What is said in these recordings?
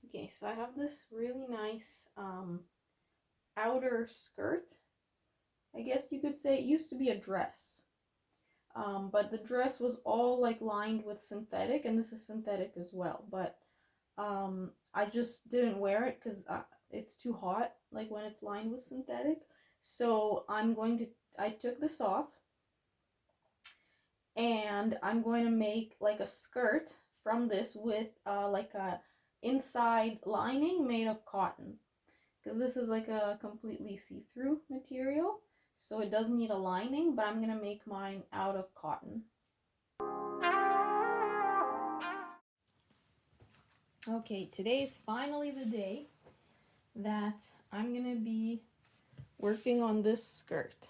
Okay, so I have this really nice outer skirt. I guess you could say it used to be a dress. But the dress was all like lined with synthetic, and this is synthetic as well. But I just didn't wear it because it's too hot, like when it's lined with synthetic. So I took this off and I'm going to make like a skirt from this with like a inside lining made of cotton because this is like a completely see-through material, so it doesn't need a lining, but I'm gonna make mine out of cotton. Okay, today is finally the day that I'm gonna be working on this skirt.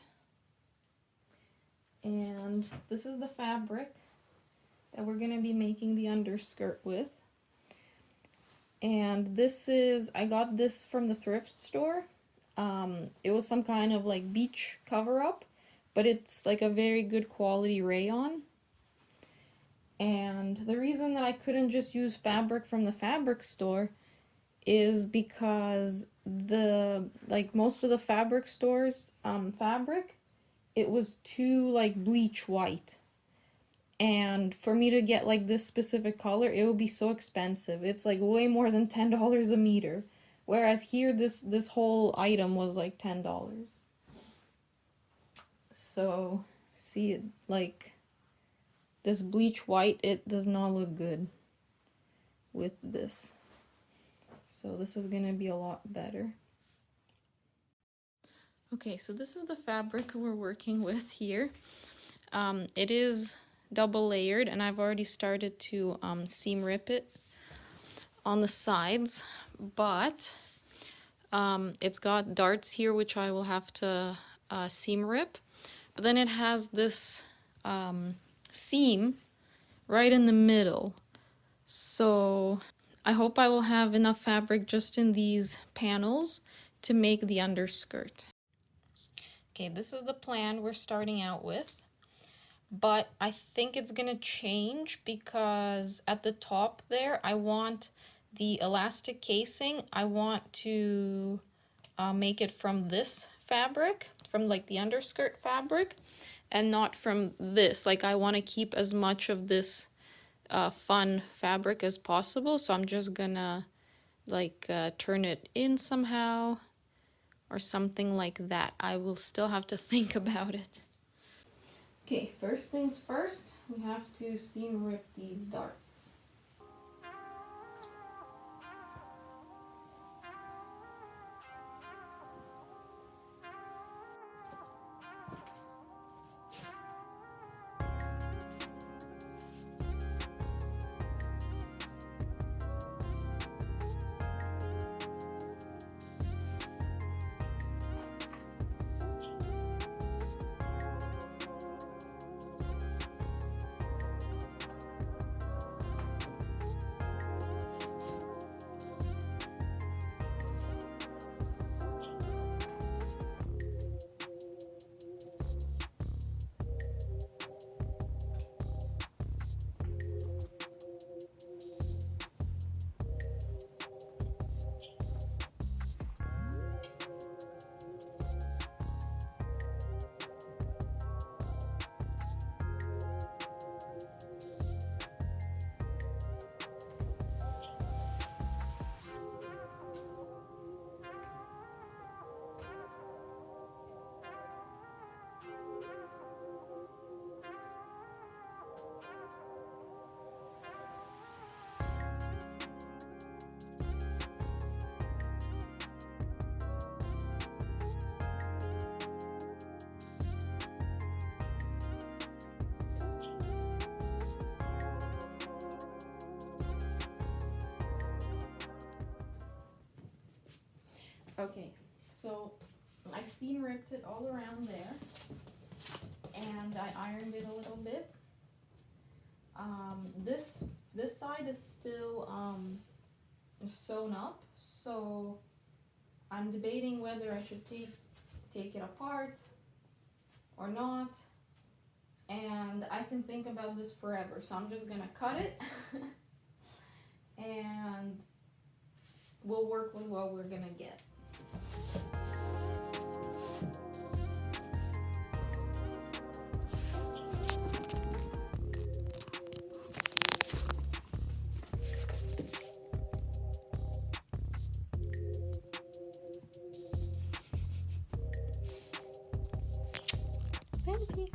And this is the fabric that we're gonna be making the underskirt with. And I got this from the thrift store. It was some kind of like beach cover up, but it's like a very good quality rayon. And the reason that I couldn't just use fabric from the fabric store is because most of the fabric stores fabric, it was too like bleach white. And for me to get like this specific color, it would be so expensive. It's like way more than $10 a meter. Whereas here this whole item was like $10. So see it like this bleach white, it does not look good with this. So this is gonna be a lot better. Okay, so this is the fabric we're working with here. It is double layered and I've already started to seam rip it on the sides, but it's got darts here which I will have to seam rip. But then it has this seam right in the middle. So I hope I will have enough fabric just in these panels to make the underskirt. Okay, this is the plan we're starting out with, but I think it's gonna change because at the top there, I want the elastic casing, I want to make it from this fabric, from like the underskirt fabric, and not from this. Like I want to keep as much of this fun fabric as possible, so I'm just gonna like turn it in somehow or something like that. I will still have to think about it. Okay, first things first, we have to seam rip these darts. Okay, so I seam ripped it all around there and I ironed it a little bit. This side is still sewn up, so I'm debating whether I should take it apart or not, and I can think about this forever, so I'm just gonna cut it and we'll work with what we're gonna get. Thank you.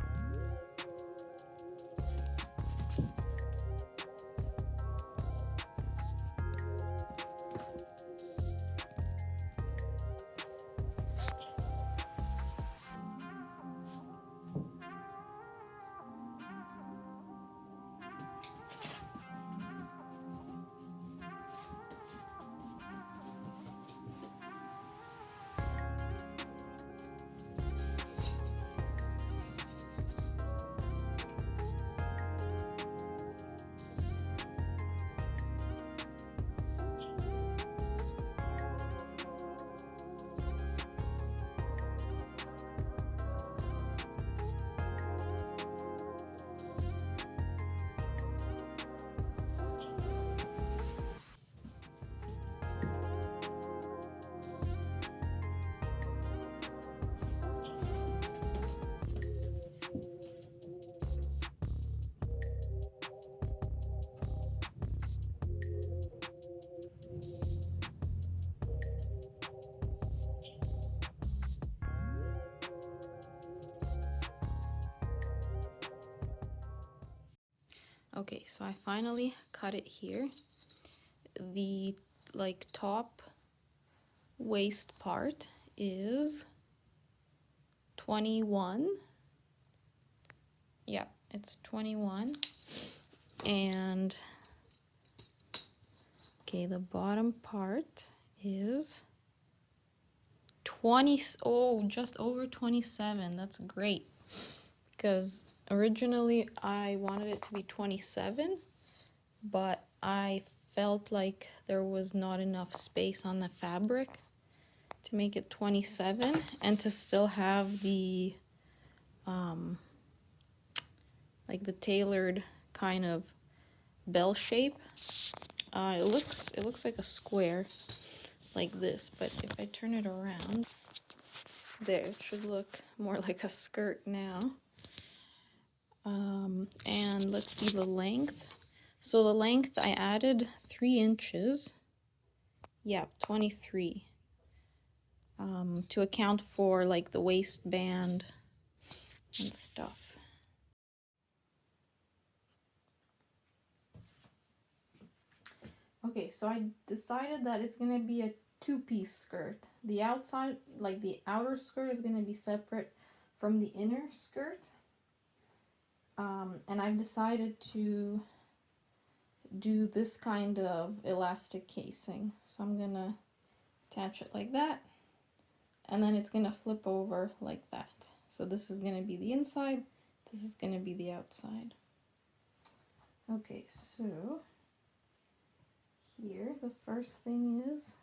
Okay, so I finally cut it here. The like top waist part is 21. Yeah, it's 21. And okay, the bottom part is 20. Oh, just over 27. That's great. Because originally I wanted it to be 27, but I felt like there was not enough space on the fabric to make it 27 and to still have the like the tailored kind of bell shape. It looks like a square like this, but if I turn it around, there, it should look more like a skirt now. And let's see the length. So the length, I added 3 inches. Yeah, 23. To account for like the waistband and stuff. Okay, so I decided that it's gonna be a 2-piece skirt. The outside, like the outer skirt, is gonna be separate from the inner skirt. And I've decided to do this kind of elastic casing. So I'm gonna attach it like that, and then it's gonna flip over like that. So this is gonna be the inside, this is gonna be the outside. Okay, so here the first thing is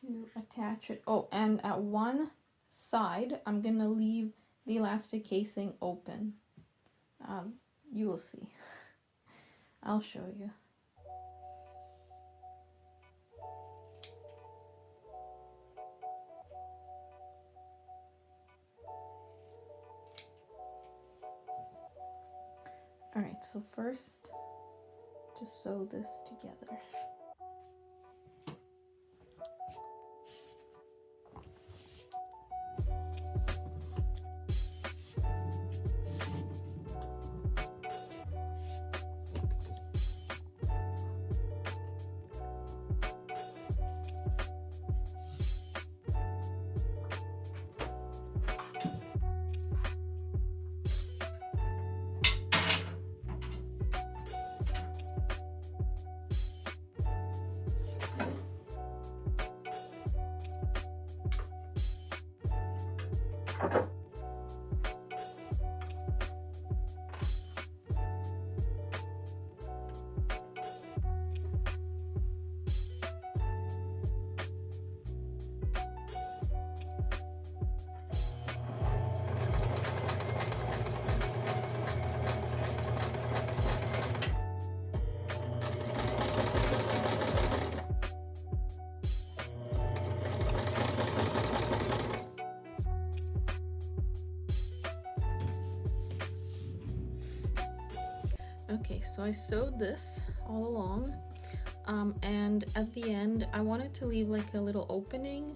to attach it. Oh, and at one side I'm gonna leave the elastic casing open. You will see. I'll show you. Alright, so first to sew this together. Okay, so I sewed this all along, and at the end I wanted to leave like a little opening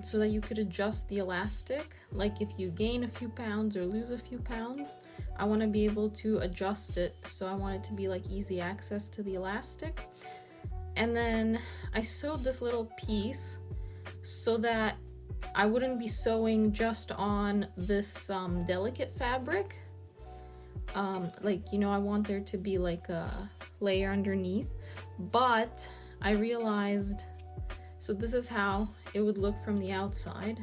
so that you could adjust the elastic. Like if you gain a few pounds or lose a few pounds, I want to be able to adjust it, so I want it to be like easy access to the elastic. And then I sewed this little piece so that I wouldn't be sewing just on this delicate fabric. Like, you know, I want there to be like a layer underneath, but I realized, so this is how it would look from the outside,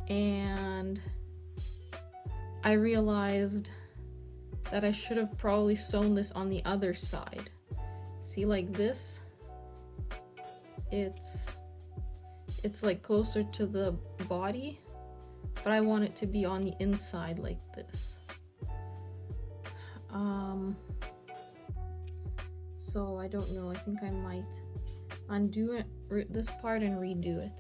and I realized that I should have probably sewn this on the other side. See, like this, it's like closer to the body, but I want it to be on the inside like this. So I don't know, I think I might undo it, this part, and redo it.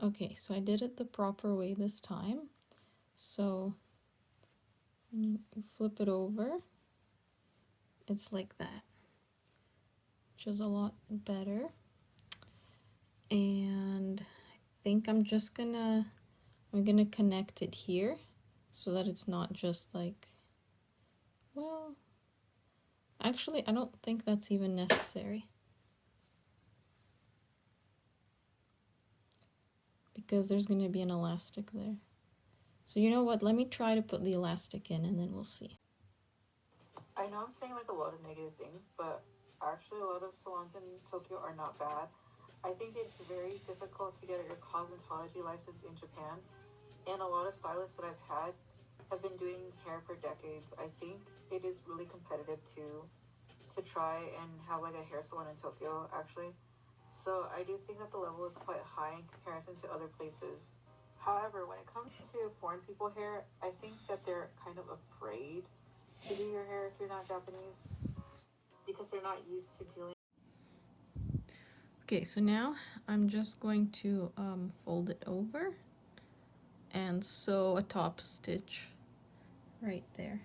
Okay, so I did it the proper way this time. So you flip it over, it's like that, which is a lot better. And I think I'm gonna connect it here so that it's not just like, well, actually I don't think that's even necessary, because there's gonna be an elastic there. So you know what, let me try to put the elastic in and then we'll see. I know I'm saying like a lot of negative things, but actually a lot of salons in Tokyo are not bad. I think it's very difficult to get your cosmetology license in Japan, and a lot of stylists that I've had have been doing hair for decades. I think it is really competitive to try and have like a hair salon in Tokyo, actually. So I do think that the level is quite high in comparison to other places. However, when it comes to foreign people hair, I think that they're kind of afraid to do your hair if you're not Japanese, because they're not used to dealing. Okay, so now I'm just going to fold it over and sew a top stitch right there.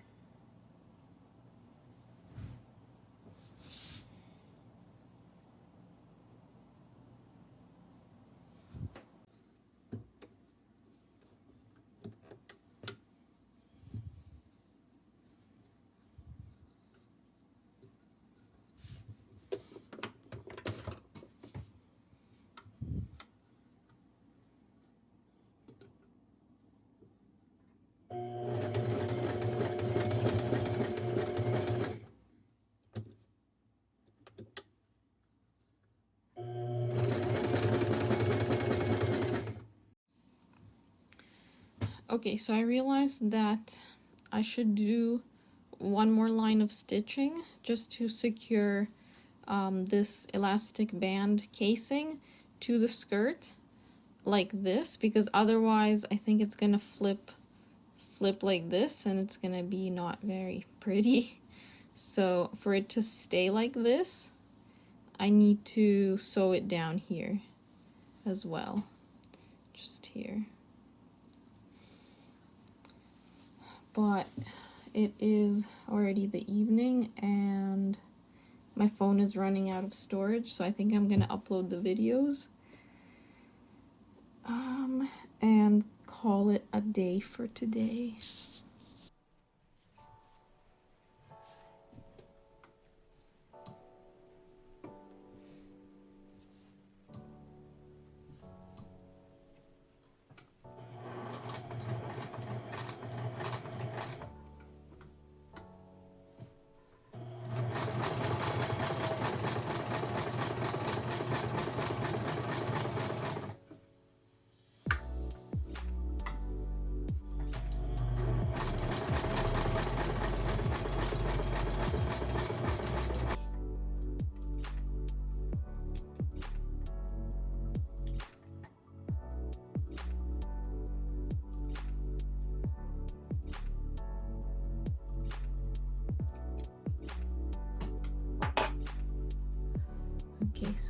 Okay, so I realized that I should do one more line of stitching just to secure this elastic band casing to the skirt like this, because otherwise I think it's gonna flip like this and it's gonna be not very pretty. So for it to stay like this, I need to sew it down here as well, just here. But it is already the evening and my phone is running out of storage, so I think I'm gonna upload the videos and call it a day for today.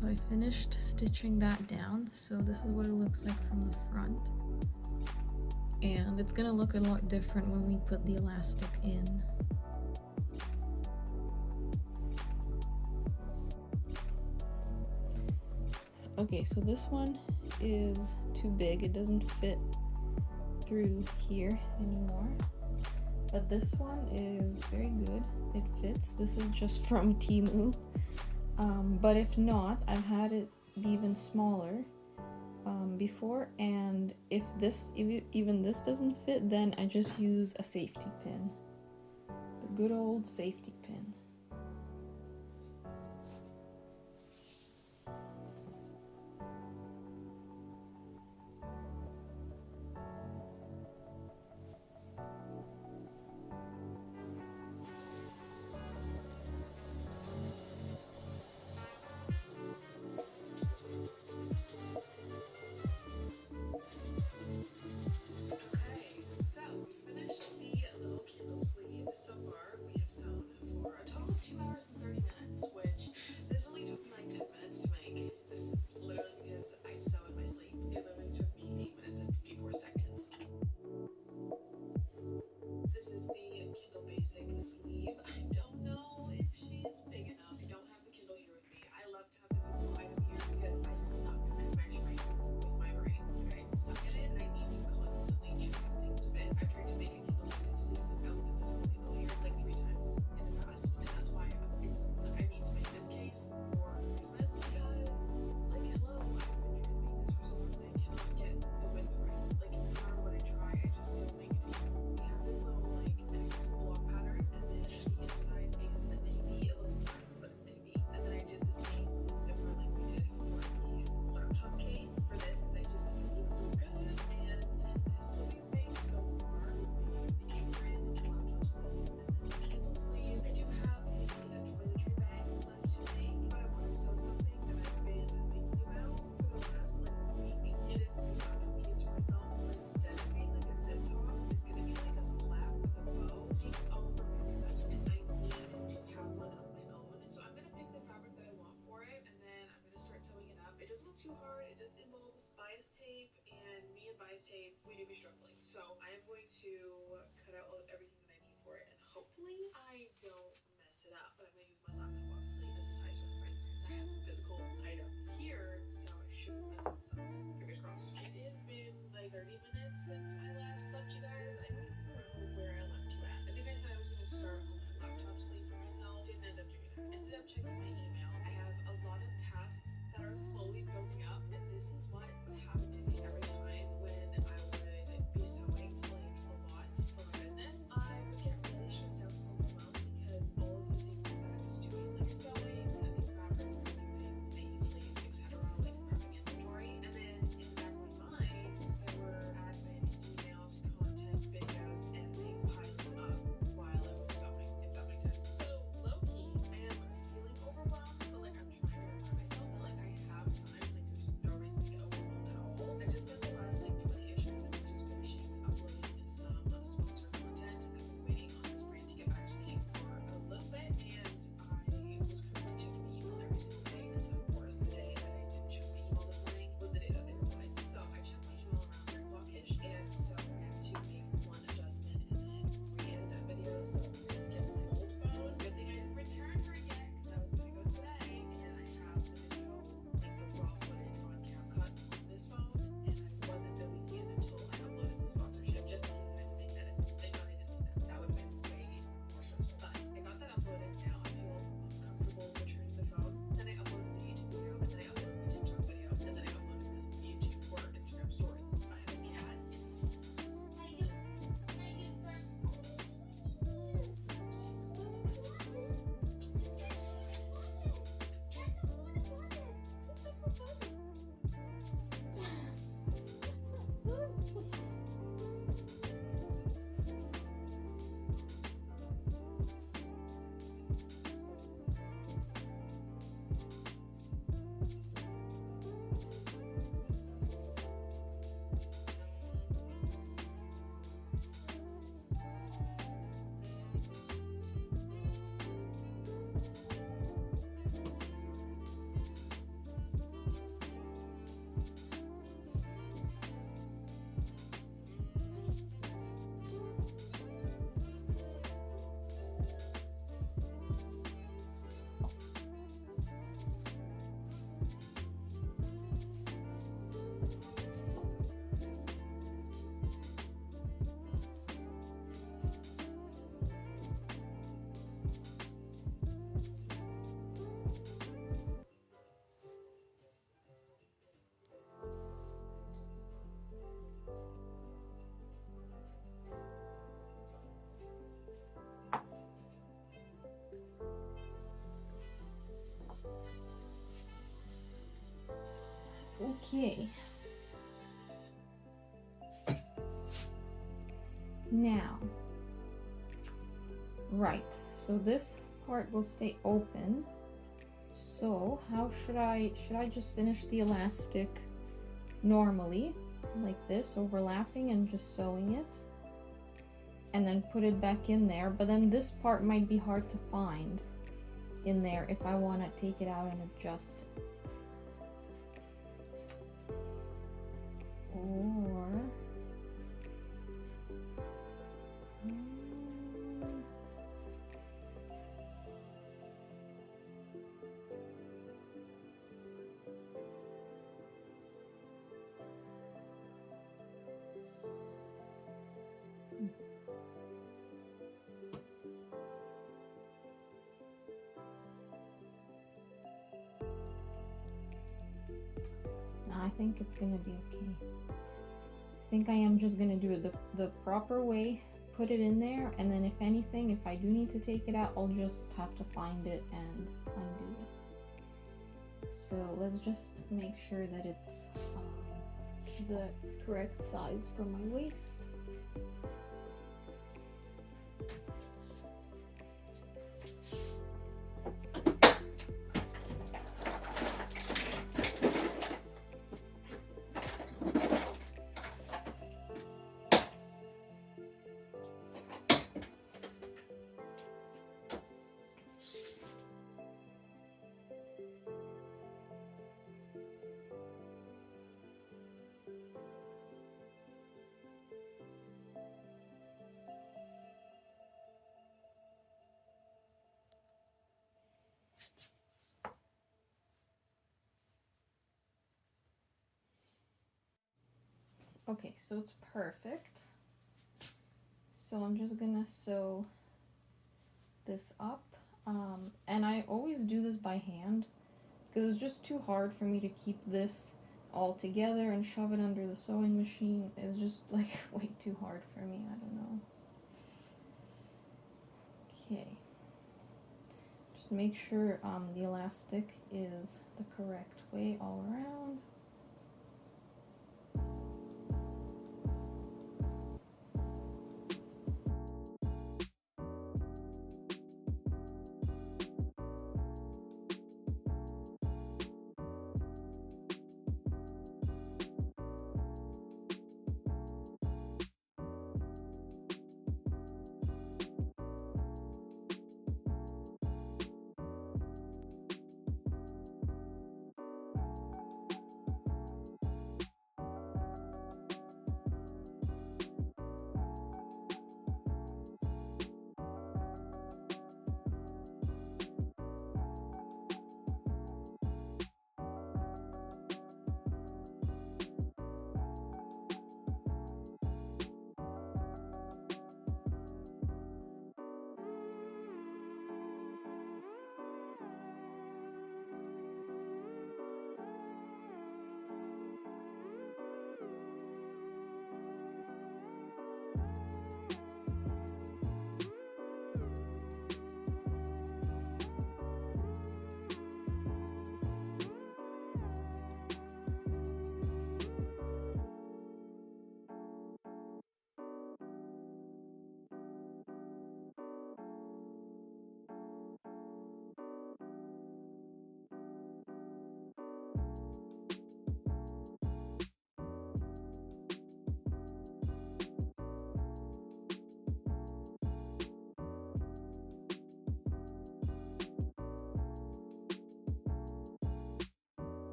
So I finished stitching that down. So this is what it looks like from the front. And it's gonna look a lot different when we put the elastic in. Okay, so this one is too big. It doesn't fit through here anymore. But this one is very good. It fits. This is just from Temu. But if not, I've had it be even smaller before, and if even this doesn't fit, then I just use a safety pin. The good old safety pin. So I am going to cut out everything that I need for it, and hopefully I don't mess it up. But I'm going to use my laptop obviously as a size reference because I have a physical item here, so it shouldn't mess up. So fingers crossed. It has been like 30 minutes since I last left you guys. I don't even remember where I left you at. I think I said I was going to start on my laptop sleep for myself. Didn't end up doing that. Ended up checking my email. I have a lot of tasks that are slowly building up, and this is what happened to me every time when I would be sewing like a lot for my business. I would get really stressed out and overwhelmed because all of the things that I was doing, like sewing, cutting fabric, putting things, making sleeves, etc., like prepping inventory, and then in the back of my mind, there were admin, emails, content, videos, and they piled up while I was sewing, if that makes sense. So low key, I am feeling overwhelmed. Okay. Now, right, so this part will stay open. So how should I just finish the elastic normally, like this, overlapping and just sewing it? And then put it back in there, but then this part might be hard to find in there if I want to take it out and adjust it. Or I think it's gonna be okay. I think I am just gonna do it the proper way, put it in there, and then if anything, if I do need to take it out, I'll just have to find it and undo it. So let's just make sure that it's the correct size for my waist. Okay, so it's perfect. So I'm just gonna sew this up. And I always do this by hand because it's just too hard for me to keep this all together and shove it under the sewing machine. It's just like way too hard for me. I don't know. Okay. Just make sure the elastic is the correct way all around.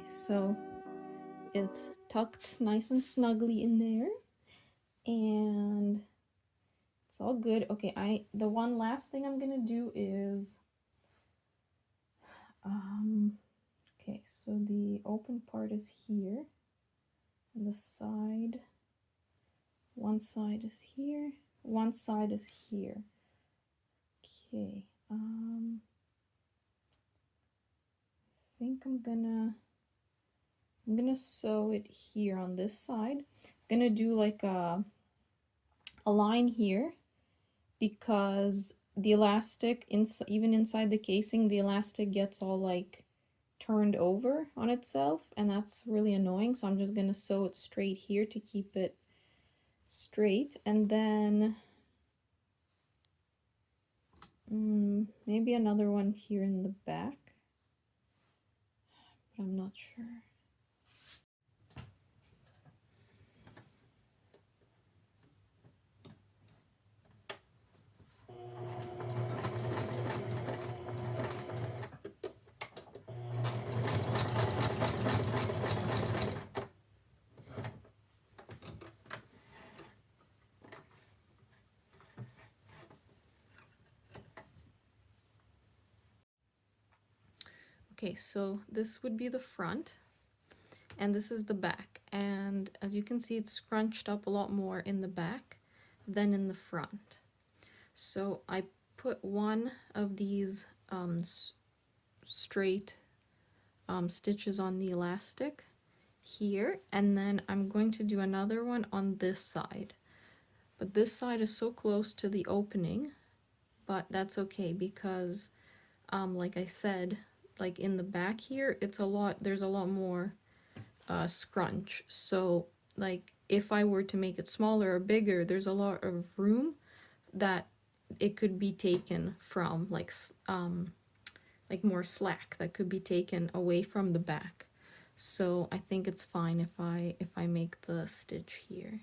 so it's tucked nice and snugly in there, and it's all good. Okay, the one last thing I'm gonna do is okay, so the open part is here, and the side, one side is here, one side is here. Okay, I think I'm gonna sew it here on this side. I'm gonna do like a line here, because the elastic, even inside the casing, the elastic gets all like turned over on itself, and that's really annoying. So I'm just gonna sew it straight here to keep it straight, and then maybe another one here in the back, but I'm not sure. Okay, so this would be the front, and this is the back. And as you can see, it's scrunched up a lot more in the back than in the front. So I put one of these straight stitches on the elastic here, and then I'm going to do another one on this side. But this side is so close to the opening, but that's okay, because like I said, like in the back here, there's a lot more scrunch. So like if I were to make it smaller or bigger, there's a lot of room that it could be taken from, like more slack that could be taken away from the back. So I think it's fine if I make the stitch here.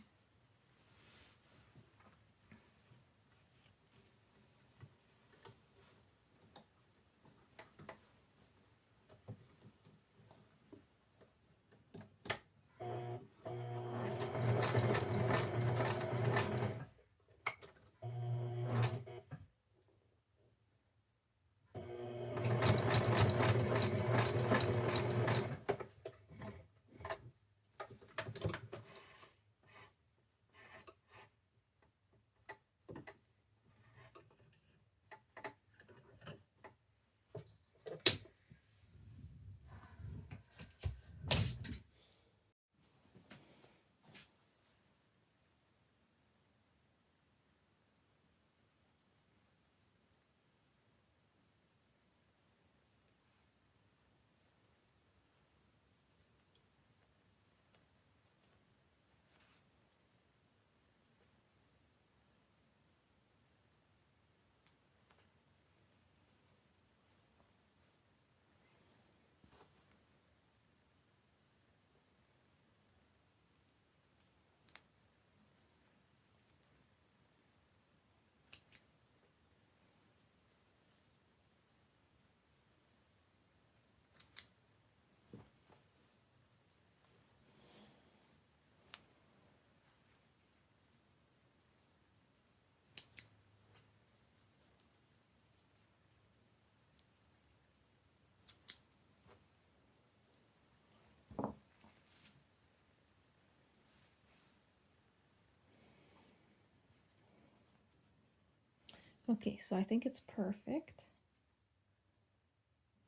Okay, so I think it's perfect.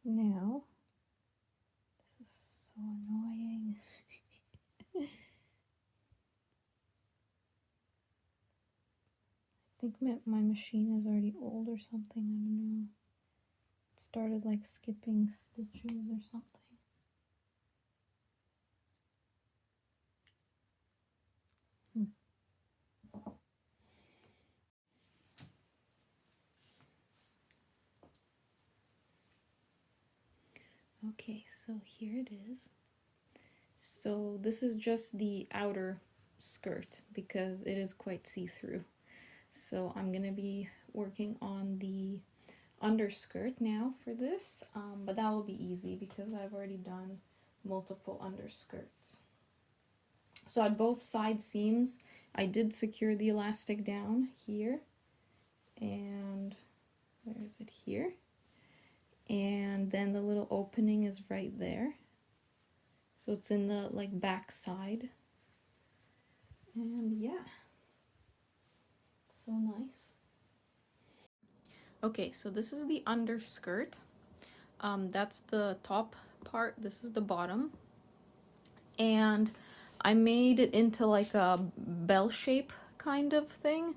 Now, this is so annoying. I think my machine is already old or something, I don't know. It started like skipping stitches or something. Okay, so here it is. So this is just the outer skirt because it is quite see-through. So I'm gonna be working on the underskirt now for this, but that will be easy because I've already done multiple underskirts. So at both side seams, I did secure the elastic down here, and where is it here? And then the little opening is right there. So it's in the like back side. And yeah, so nice. Okay, so this is the underskirt. That's the top part, this is the bottom. And I made it into like a bell shape kind of thing.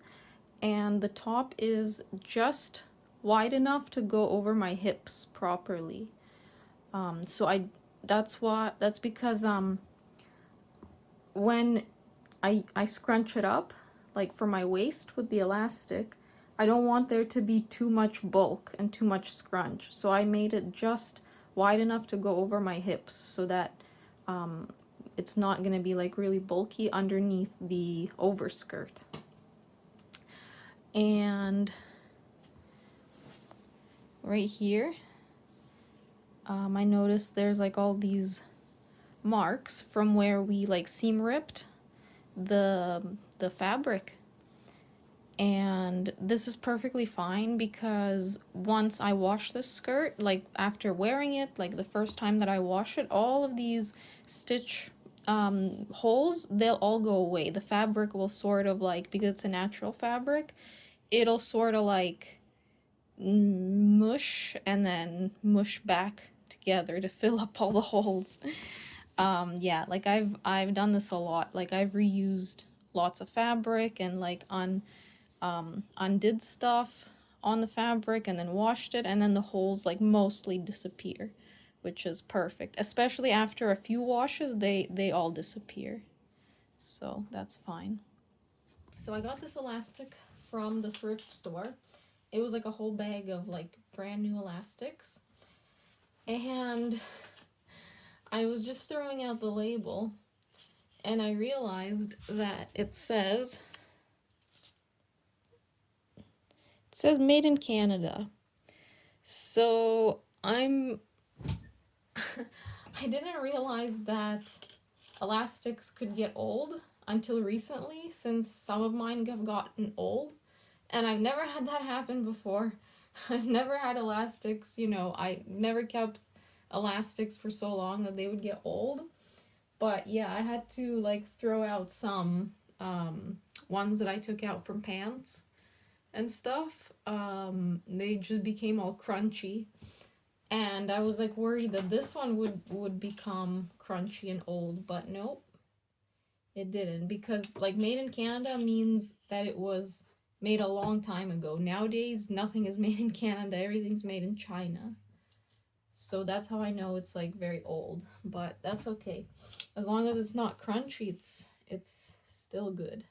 And the top is just wide enough to go over my hips properly. That's because when I scrunch it up, like for my waist with the elastic, I don't want there to be too much bulk and too much scrunch. So I made it just wide enough to go over my hips so that it's not gonna be like really bulky underneath the overskirt. And right here, I noticed there's like all these marks from where we like seam ripped the fabric. And this is perfectly fine because once I wash the skirt, like after wearing it, like the first time that I wash it, all of these stitch holes, they'll all go away. The fabric will sort of like, because it's a natural fabric, it'll sort of like mush and then mush back together to fill up all the holes. Yeah, like I've done this a lot. Like I've reused lots of fabric and like undid stuff on the fabric and then washed it, and then the holes like mostly disappear, which is perfect. Especially after a few washes, they all disappear. So that's fine. So I got this elastic from the thrift store. It was like a whole bag of like brand new elastics. And I was just throwing out the label and I realized that it says made in Canada. So I didn't realize that elastics could get old until recently, since some of mine have gotten old. And I've never had that happen before. I've never had elastics, I never kept elastics for so long that they would get old. But yeah, I had to like throw out some ones that I took out from pants and stuff. They just became all crunchy. And I was like worried that this one would become crunchy and old, but nope. It didn't, because like made in Canada means that it was made a long time ago. Nowadays, nothing is made in Canada, everything's made in China. So that's how I know it's like very old, but that's okay. As long as it's not crunchy, it's still good.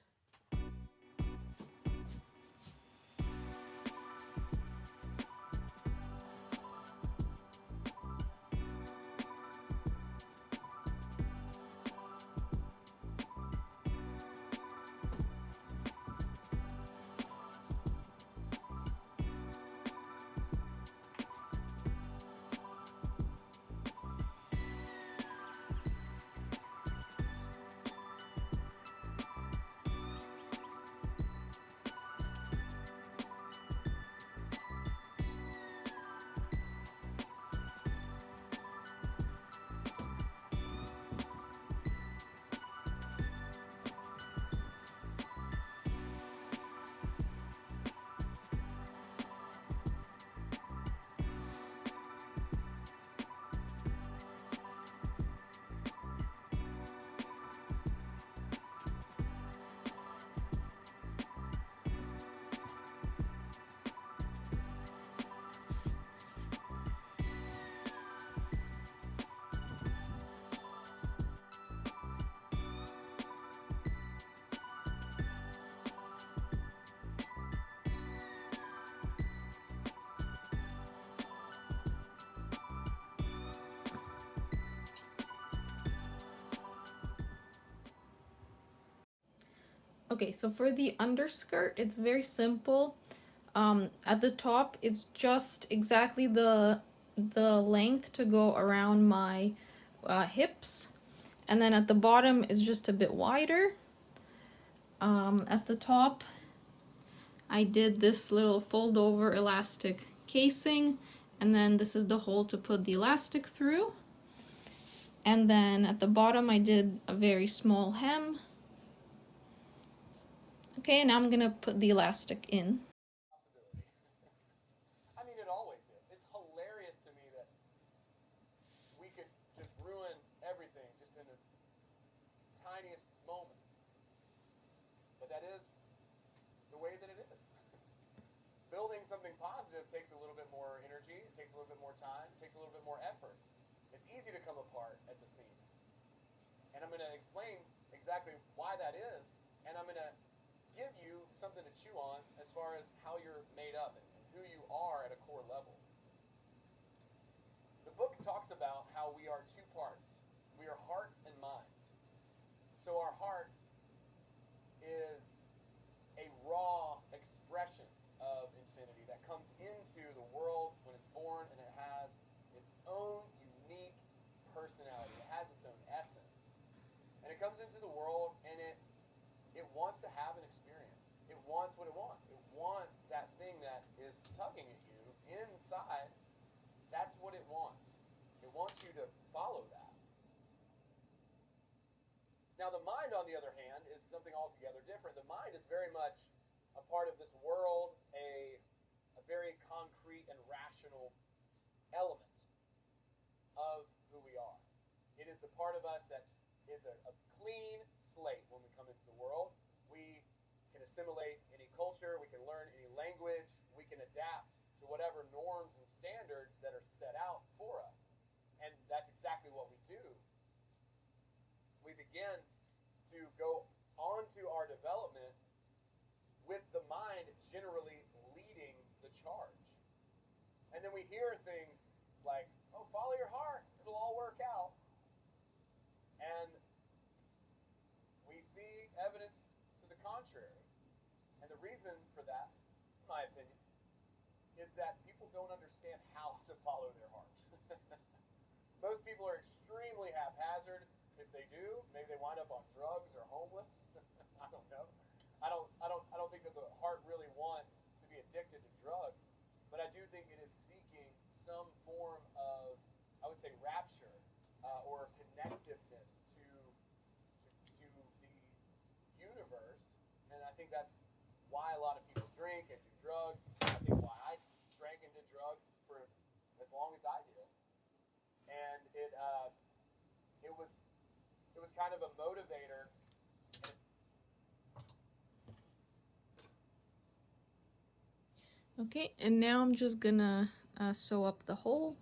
Okay, so for the underskirt, it's very simple. At the top, it's just exactly the length to go around my hips, and then at the bottom is just a bit wider. At the top, I did this little fold over elastic casing, and then this is the hole to put the elastic through. And then at the bottom I did a very small hem. Okay, now I'm gonna put the elastic in. I mean, it always is. It's hilarious to me that we could just ruin everything just in the tiniest moment. But that is the way that it is. Building something positive takes a little bit more energy, it takes a little bit more time, it takes a little bit more effort. It's easy to come apart at the seams. And I'm going to explain exactly why that is, and I'm going to give you something to chew on as far as how you're made up and who you are at a core level. The book talks about how we are two parts. We are heart and mind. So our heart is a raw expression of infinity that comes into the world when it's born, and it has its own unique personality. It has its own essence. And it comes into the world, and it wants to have an experience. It wants what it wants. It wants that thing that is tugging at you inside. That's what it wants. It wants you to follow that. Now, the mind, on the other hand, is something altogether different. The mind is very much a part of this world, a very concrete and rational element of who we are. It is the part of us that is a clean slate when we come into the world. We can assimilate any culture, we can learn any language, we can adapt to whatever norms and standards that are set out for us. And that's exactly what we do. We begin to go onto our development with the mind generally leading the charge. And then we hear things like, oh, follow your heart, it'll all work out. And we see evidence to the contrary. And the reason for that, in my opinion, is that people don't understand how to follow their heart. Most people are extremely haphazard. If they do, maybe they wind up on drugs or homeless. I don't know. I don't think that the heart really wants to be addicted to drugs, but I do think it is seeking some form of, I would say, rapture or connectiveness to the universe, and I think that's why a lot of people drink and do drugs. I think why I drank and did drugs for as long as I did, and it was kind of a motivator. Okay, and now I'm just gonna sew up the hole.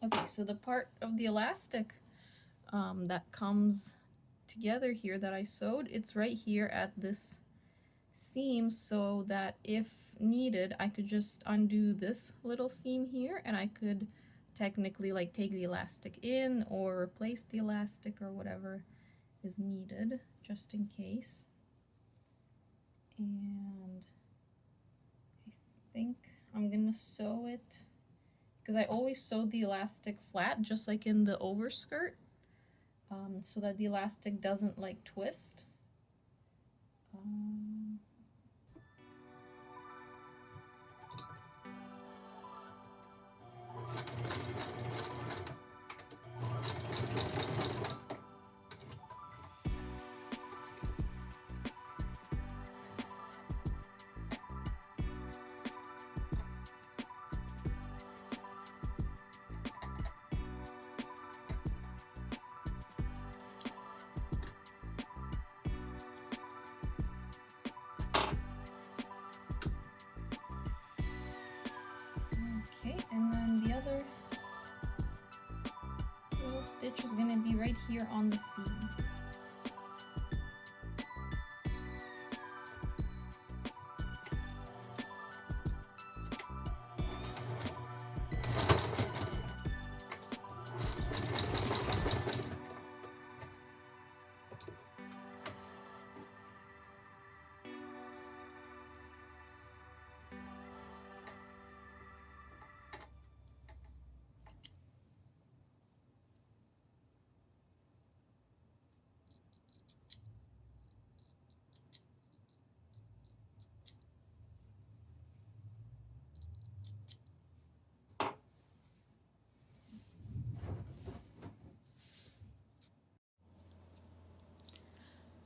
Okay, so the part of the elastic that comes together here that I sewed, it's right here at this seam, so that if needed I could just undo this little seam here and I could technically like take the elastic in or replace the elastic or whatever is needed. just in case. And I think I'm gonna sew it, because I always sew the elastic flat, just like in the overskirt, so that the elastic doesn't like twist. Okay, and then the other little stitch is gonna be right here on the seam.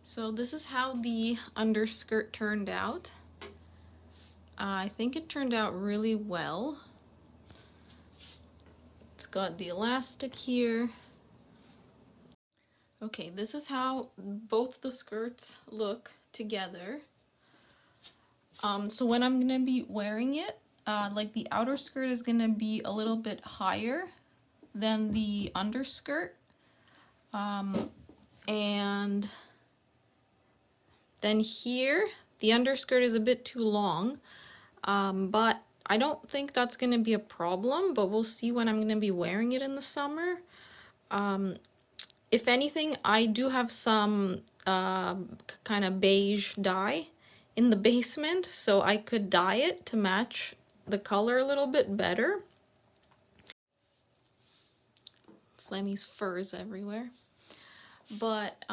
So this is how the underskirt turned out. I think it turned out really well. It's got the elastic here. Okay, this is how both the skirts look together. So when I'm gonna be wearing it, like the outer skirt is gonna be a little bit higher than the underskirt. And then here, the underskirt is a bit too long, but I don't think that's gonna be a problem, but we'll see when I'm gonna be wearing it in the summer. If anything, I do have some kind of beige dye in the basement, so I could dye it to match the color a little bit better. Flemmy's furs everywhere. But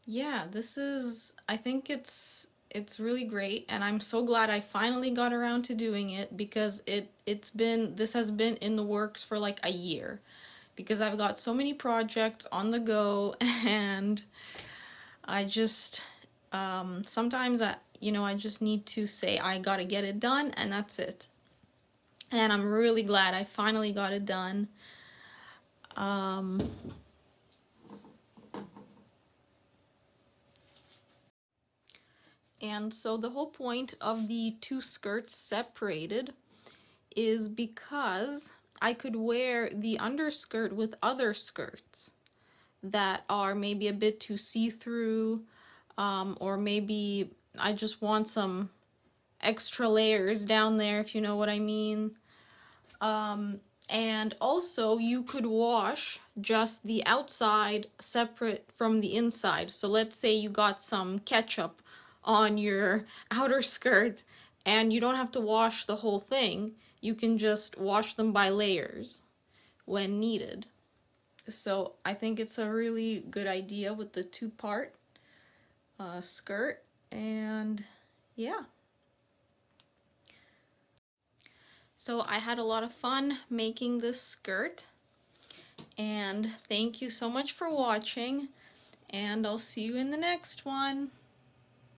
yeah, this is, I think it's really great, and I'm so glad I finally got around to doing it, because this has been in the works for like a year, because I've got so many projects on the go, and I just sometimes I just need to say I gotta get it done, and that's it. And I'm really glad I finally got it done. And so the whole point of the two skirts separated is because I could wear the underskirt with other skirts that are maybe a bit too see-through, or maybe I just want some extra layers down there, if you know what I mean. And also you could wash just the outside separate from the inside. So let's say you got some ketchup on your outer skirt and you don't have to wash the whole thing. You can just wash them by layers when needed. So I think it's a really good idea with the two-part skirt, and yeah. So I had a lot of fun making this skirt, and thank you so much for watching, and I'll see you in the next one.